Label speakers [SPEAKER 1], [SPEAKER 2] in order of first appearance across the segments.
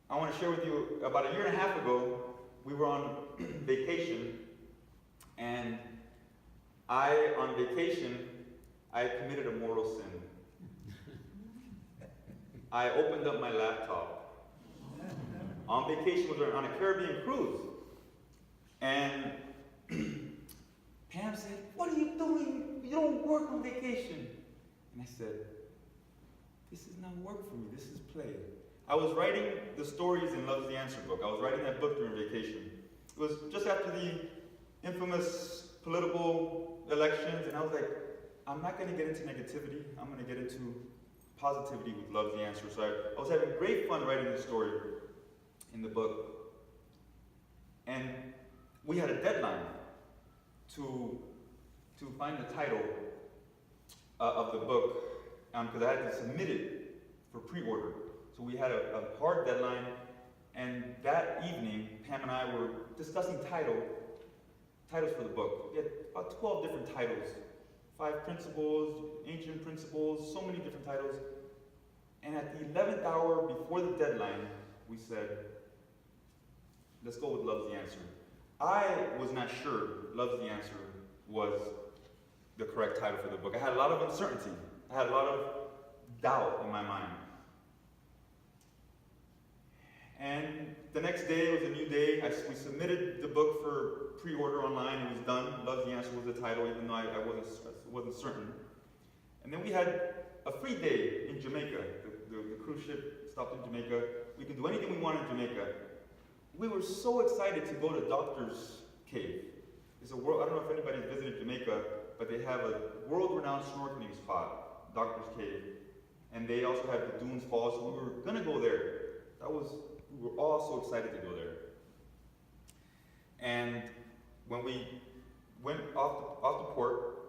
[SPEAKER 1] I want to share with you, about a year and a half ago, we were on vacation, and on vacation, I committed a mortal sin. I opened up my laptop. On vacation, we were on a Caribbean cruise, and Pam said, "What are you doing? You don't work on vacation." And I said, "This is not work for me, this is play." I was writing the stories in Love's the Answer book. I was writing that book during vacation. It was just after the infamous political elections, and I was like, I'm not going to get into negativity. I'm going to get into positivity with Love's the Answer. So I was having great fun writing this story in the book. And we had a deadline to find the title of the book, because I had to submit it for pre-order. So we had a hard deadline, and that evening, Pam and I were discussing titles for the book. We had about 12 different titles, 5 principles, ancient principles, so many different titles. And at the 11th hour before the deadline, we said, let's go with Love's the Answer. I was not sure Love's the Answer was the correct title for the book. I had a lot of uncertainty. I had a lot of doubt in my mind. And the next day, it was a new day. We submitted the book for pre-order online. It was done. Love's the Answer was the title, even though I wasn't certain. And then we had a free day in Jamaica. The cruise ship stopped in Jamaica. We could do anything we wanted in Jamaica. We were so excited to go to Doctor's Cave. It's a world, I don't know if anybody's visited Jamaica, but they have a world-renowned snorkeling spot, Doctor's Cave. And they also have the Dunes Falls, so we were gonna go there. We were all so excited to go there. And when we went off the port,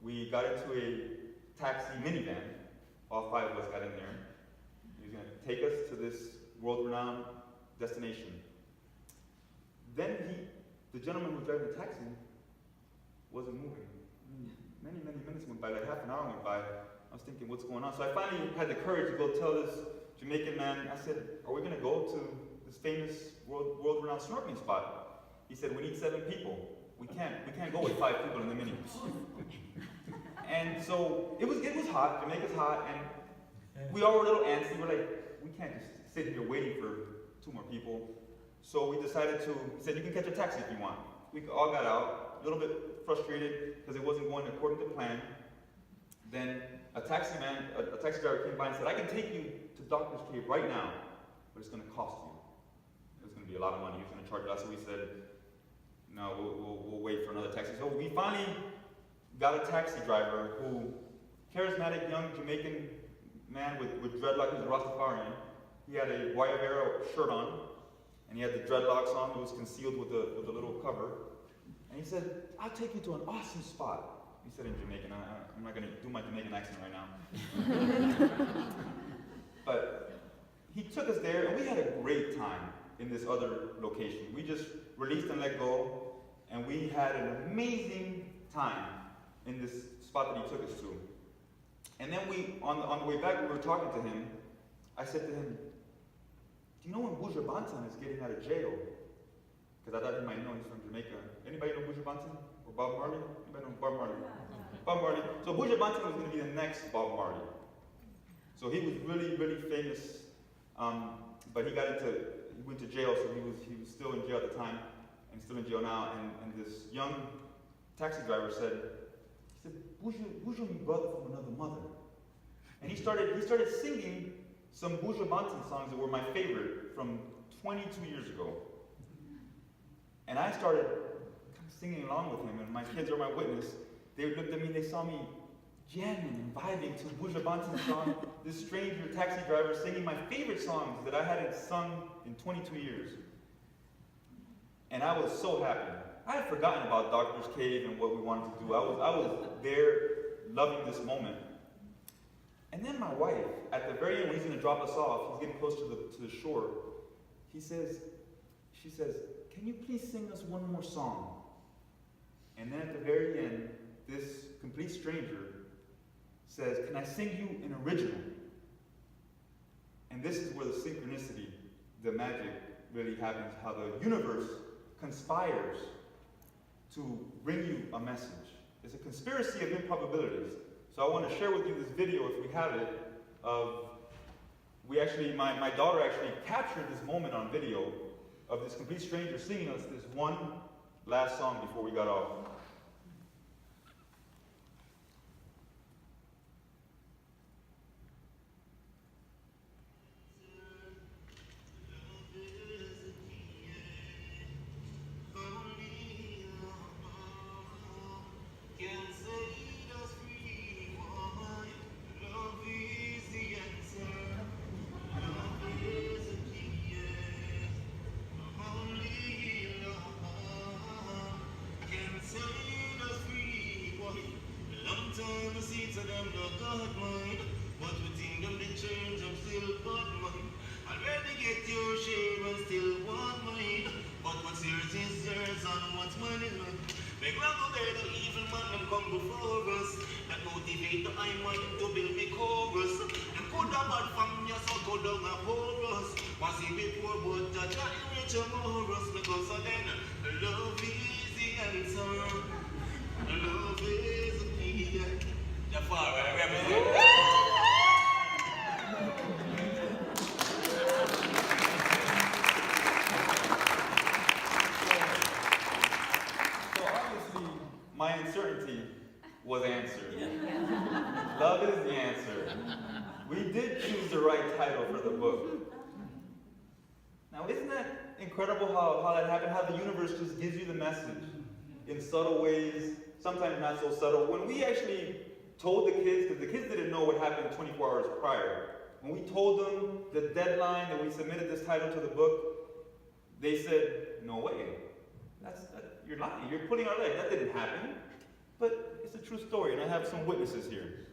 [SPEAKER 1] we got into a taxi minivan. All 5 of us got in there. He was going to take us to this world-renowned destination. Then the gentleman who was driving the taxi wasn't moving. Many minutes went by, like half an hour went by. I was thinking, what's going on? So I finally had the courage to go tell this Jamaican man, I said, are we going to go to this famous world-renowned snorkeling spot? He said, we need 7 people. We can't go with 5 people in the minibus. And so it was hot. Jamaica's hot, and we all were a little antsy. We're like, we can't just sit here waiting for 2 more people. So we decided to, he said, you can catch a taxi if you want. We all got out, a little bit frustrated because it wasn't going according to plan. Then a taxi driver came by and said, I can take you to Doctor's Cave right now, but it's going to cost you. It's going to be a lot of money. He was going to charge us. So we said, no, we'll wait for another taxi. So we finally got a taxi driver who, charismatic young Jamaican man with dreadlocks, he was a Rastafarian. He had a Guayabera shirt on, and he had the dreadlocks on. It was concealed with a little cover. And he said, I'll take you to an awesome spot. He said in Jamaican. I'm not going to do my Jamaican accent right now. But he took us there, and we had a great time in this other location. We just released and let go, and we had an amazing time in this spot that he took us to. And then on the way back, we were talking to him. I said to him, do you know when Buju Banton is getting out of jail? Because I thought he might know, he's from Jamaica. Anybody know Buju Banton? Or Bob Marley? Anybody know Bob Marley? Bob Marley. So Buju Banton was going to be the next Bob Marley. So he was really, really famous, but he went to jail, so he was still in jail at the time, and still in jail now. And this young taxi driver said, Buju me brother from another mother. And he started singing some Buju Banton songs that were my favorite from 22 years ago. And I started singing along with him, and my kids are my witness. They looked at me, they saw me jamming and vibing to Buju Banton's song, this stranger taxi driver singing my favorite songs that I hadn't sung in 22 years. And I was so happy. I had forgotten about Doctor's Cave and what we wanted to do. I was there loving this moment. And then my wife, at the very end, when he's going to drop us off, he's getting close to the shore, she says, can you please sing us one more song? And then at the very end, this complete stranger says, can I sing you an original? And this is where the synchronicity the magic really happens, how the universe conspires to bring you a message. It's a conspiracy of improbabilities. So I want to share with you this video, if we have it, of my daughter actually captured this moment on video of this complete stranger singing us this one last song before we got off. My uncertainty was answered. Love is the answer. We did choose the right title for the book. Now, isn't that incredible how that happened? How the universe just gives you the message in subtle ways, sometimes not so subtle. When we actually told the kids, because the kids didn't know what happened 24 hours prior, when we told them the deadline that we submitted this title to the book, they said, "No way. You're lying. You're pulling our leg. That didn't happen." But it's a true story, and I have some witnesses here.